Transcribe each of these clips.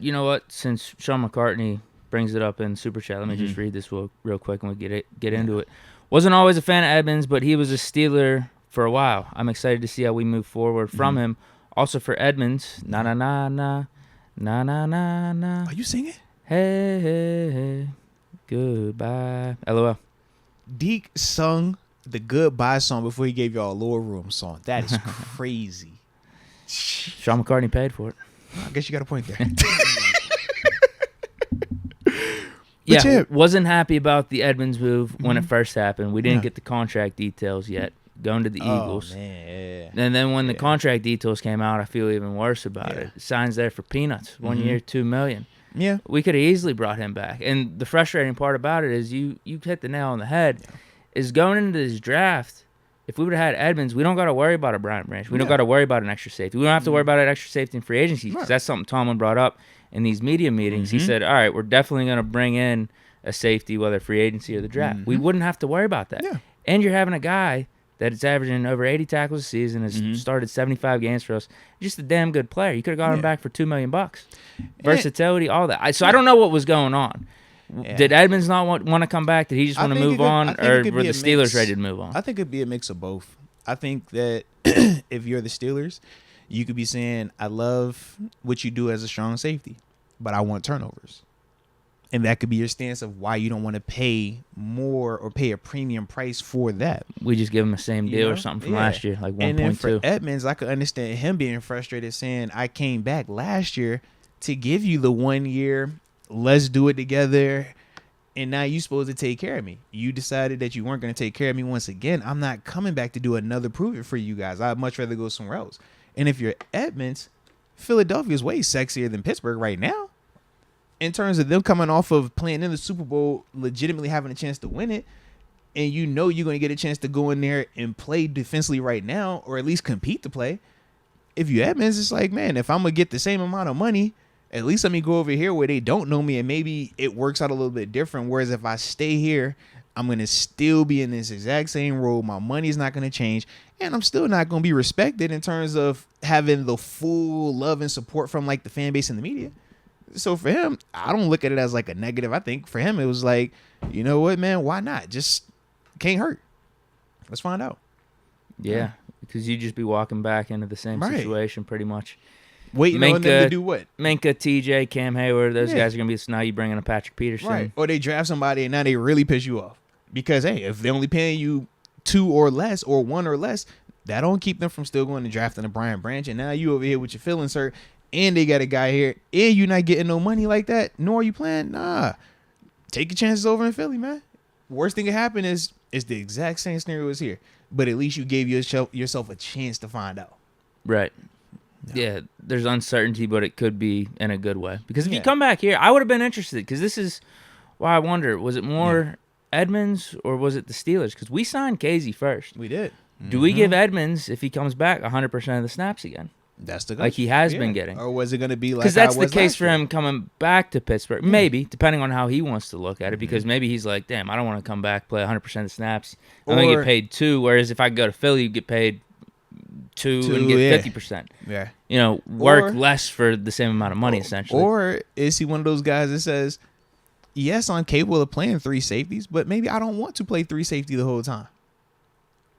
You know what? Since Sean McCartney brings it up in Super Chat, let me just read this real quick and we get into it. Wasn't always a fan of Edmunds, but he was a Steeler for a while. I'm excited to see how we move forward from him. Also for Edmunds, na na na na na na na na. Are you singing? Hey, hey, hey, goodbye. LOL. Deke sung the Goodbye song before he gave y'all a Lower Room song. That is crazy. Sean McCartney paid for it. I guess you got a point there. Yeah, wasn't happy about the Edmunds move when it first happened. We didn't get the contract details yet. Going to the Eagles. Man. And then when the contract details came out, I feel even worse about it. Signs there for peanuts. 1 year, $2 million. Yeah. We could have easily brought him back. And the frustrating part about it is you hit the nail on the head. Is going into this draft, if we would have had Edmunds, we don't got to worry about a Brian Branch. We don't got to worry about an extra safety. We don't have to worry about an extra safety in free agency because that's something Tomlin brought up in these media meetings. He said, all right, we're definitely going to bring in a safety, whether free agency or the draft. We wouldn't have to worry about that. Yeah. And you're having a guy that is averaging over 80 tackles a season, has started 75 games for us. Just a damn good player. You could have got him back for $2 million. Versatility, all that. So I don't know what was going on. Yeah. Did Edmunds not want to come back? Did he just want to move on? Or were the Steelers ready to move on? I think it'd be a mix of both. I think that if you're the Steelers, you could be saying, I love what you do as a strong safety, but I want turnovers. And that could be your stance of why you don't want to pay more or pay a premium price for that. We just give him the same deal or something from last year, like 1.2. And then for Edmunds, I could understand him being frustrated saying, I came back last year to give you the 1 year, let's do it together, and now you're supposed to take care of me. You decided that you weren't going to take care of me once again. I'm not coming back to do another prove it for you guys. I'd much rather go somewhere else. And if you're Edmunds, Philadelphia is way sexier than Pittsburgh right now. In terms of them coming off of playing in the Super Bowl, legitimately having a chance to win it, and you know you're going to get a chance to go in there and play defensively right now, or at least compete to play. If you Edmunds, it's like, man, if I'm going to get the same amount of money, at least let me go over here where they don't know me, and maybe it works out a little bit different. Whereas if I stay here, I'm going to still be in this exact same role. My money's not going to change, and I'm still not going to be respected in terms of having the full love and support from like the fan base and the media. So for him, I don't look at it as like a negative. I think for him, it was like, you know what, man, why not? Just can't hurt. Let's find out. Yeah, because you'd just be walking back into the same situation pretty much. Waiting on them to do what? Minka, TJ, Cam Hayward, those guys are going to be, so now you bring in a Patrick Peterson. Right. Or they draft somebody and now they really piss you off. Because, hey, if they're only paying you 2 or less or 1 or less, that don't keep them from still going to drafting a Brian Branch. And now you over here with your feelings hurt. And they got a guy here, and you're not getting no money like that, nor are you playing. Nah. Take your chances over in Philly, man. Worst thing that can happen is the exact same scenario as here. But at least you gave yourself a chance to find out. Right. No. Yeah, there's uncertainty, but it could be in a good way. Because if you come back here, I would have been interested, because this is why I wonder, was it more Edmunds or was it the Steelers? Because we signed Casey first. We did. Do we give Edmunds, if he comes back, 100% of the snaps again? That's the like he has been getting. Or was it going to be like because that's the case for him coming back to Pittsburgh? Maybe, depending on how he wants to look at it. Because maybe he's like, damn, I don't want to come back, play 100% of the snaps. I'm going to get paid 2, whereas if I go to Philly, you get paid 2 and get 50%. Yeah. You know, work less for the same amount of money, essentially. Or is he one of those guys that says, yes, I'm capable of playing 3 safeties, but maybe I don't want to play 3 safety the whole time.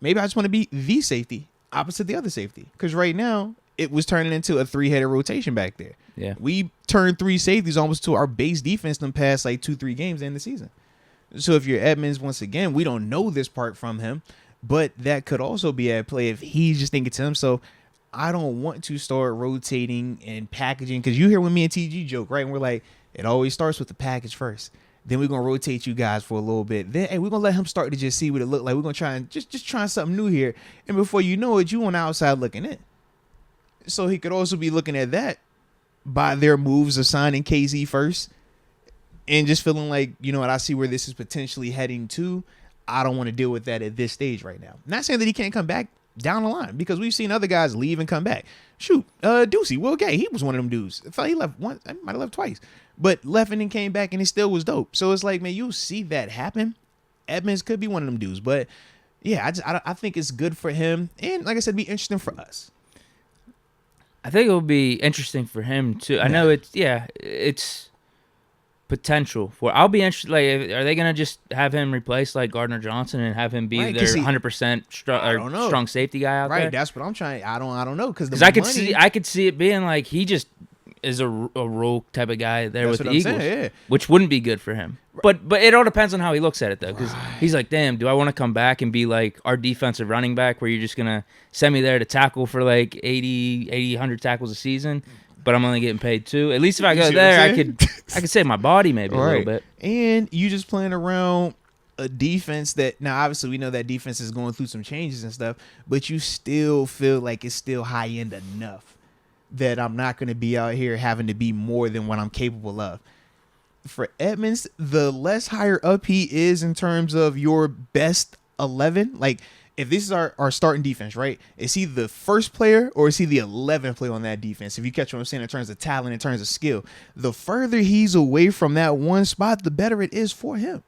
Maybe I just want to be the safety opposite the other safety. Because right now, it was turning into a 3-headed rotation back there. Yeah. We turned 3 safeties almost to our base defense in the past like 2-3 games in the season. So if you're Edmunds, once again, we don't know this part from him, but that could also be at play if he's just thinking to himself, I don't want to start rotating and packaging. Because you hear when me and TG joke, right? And we're like, it always starts with the package first. Then we're going to rotate you guys for a little bit. Then hey, we're going to let him start to just see what it look like. We're going to try and just try something new here. And before you know it, you on the outside looking in. So he could also be looking at that by their moves of signing KZ first and just feeling like, you know what, I see where this is potentially heading to. I don't want to deal with that at this stage right now. Not saying that he can't come back down the line because we've seen other guys leave and come back. Shoot, Ducey, Will Gay, he was one of them dudes. I thought he left once. I might have left twice. But left and then came back and it still was dope. So it's like, man, you'll see that happen. Edmunds could be one of them dudes. But, yeah, I think it's good for him. And, like I said, be interesting for us. I think it would be interesting for him too. I know it's potential for. I'll be interested. Like, are they gonna just have him replace like Gardner Johnson and have him be Right, their 'cause 100% strong safety guy out there? Right, that's what I'm trying. I don't know because I could see it being like he just is a role type of guy there with the Eagles, which wouldn't be good for him. But it all depends on how he looks at it though, because he's like, damn, do I want to come back and be like our defensive running back where you're just gonna send me there to tackle for like 80, 100 tackles a season? But I'm only getting paid 2. At least if I go there, I could save my body maybe a little bit. And you just playing around a defense that now obviously we know that defense is going through some changes and stuff, but you still feel like it's still high end enough that I'm not going to be out here having to be more than what I'm capable of. For Edmunds, the less higher up he is in terms of your best 11, like if this is our starting defense, right? Is he the first player or is he the 11th player on that defense? If you catch what I'm saying in terms of talent, in terms of skill, the further he's away from that one spot, the better it is for him.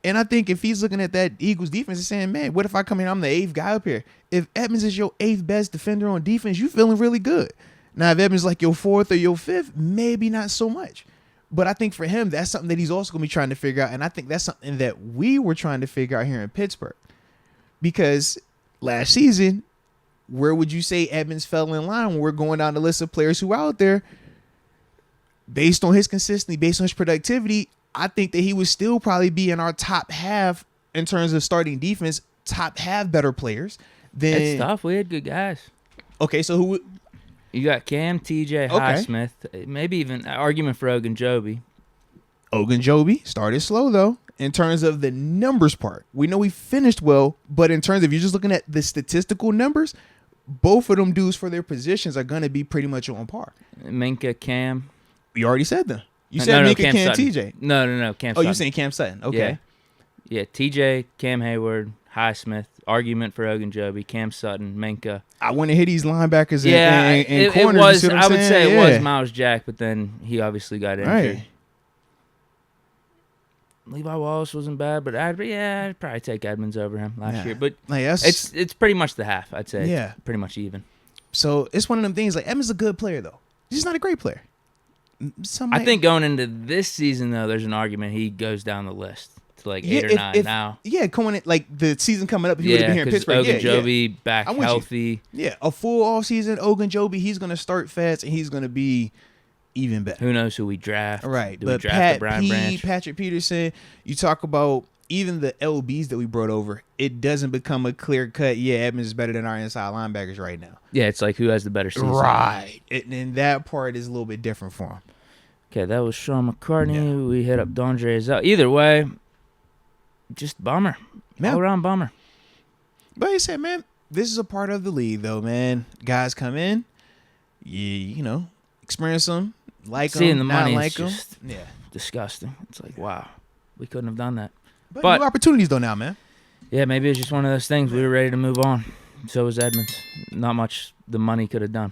And I think if he's looking at that Eagles defense and saying, man, what if I come in, I'm the 8th guy up here. If Edmunds is your 8th best defender on defense, you feeling really good. Now, if Edmunds is like your 4th or your 5th, maybe not so much. But I think for him, that's something that he's also going to be trying to figure out. And I think that's something that we were trying to figure out here in Pittsburgh. Because last season, where would you say Edmunds fell in line when we're going down the list of players who are out there? Based on his consistency, based on his productivity, I think that he would still probably be in our top half in terms of starting defense, top half better players. It's tough. We had good guys. Okay, so who? You got Cam, TJ, Highsmith, maybe even an argument for Ogunjobi. Ogunjobi started slow, though, in terms of the numbers part. We know he finished well, but in terms of you're just looking at the statistical numbers, both of them dudes for their positions are going to be pretty much on par. Minka, Cam. You already said them. You said Minka, Cam, TJ. No, Cam Sutton. You're saying Cam Sutton. Okay. Yeah, TJ, Cam Hayward, Highsmith, argument for Ogunjobi, Cam Sutton, Minka. I want to hit these linebackers and corners. It was, I would say it was Miles Jack, but then he obviously got injured. Right. Levi Wallace wasn't bad, but I'd probably take Edmunds over him last year. But like it's pretty much the half, I'd say. Yeah. It's pretty much even. So it's one of them things. Like Edmunds is a good player, though. He's just not a great player. I think going into this season, though, there's an argument he goes down the list to like 8 or 9 now. Yeah, coming in, like the season coming up, if he would have been here in Pittsburgh. Ogunjobi back healthy. Yeah, a full off season, Ogunjobi, he's going to start fast and he's going to be even better. Who knows who we draft? Right, Do we draft Brian Branch? Patrick Peterson. You talk about even the LBs that we brought over. It doesn't become a clear cut. Yeah, Edmunds is better than our inside linebackers right now. Yeah, it's like who has the better season. Right, and that part is a little bit different for him. Okay, that was Sean McCartney. Yeah. We hit up Dondre Azell. Either way, just bummer. All around bummer. But he said, man, this is a part of the league, though, man. Guys come in, you know, experience them, like them, seeing the not money like is them. just disgusting. It's like, wow, we couldn't have done that. But new opportunities, though, now, man. Yeah, maybe it's just one of those things. We were ready to move on. So was Edmunds. Not much the money could have done.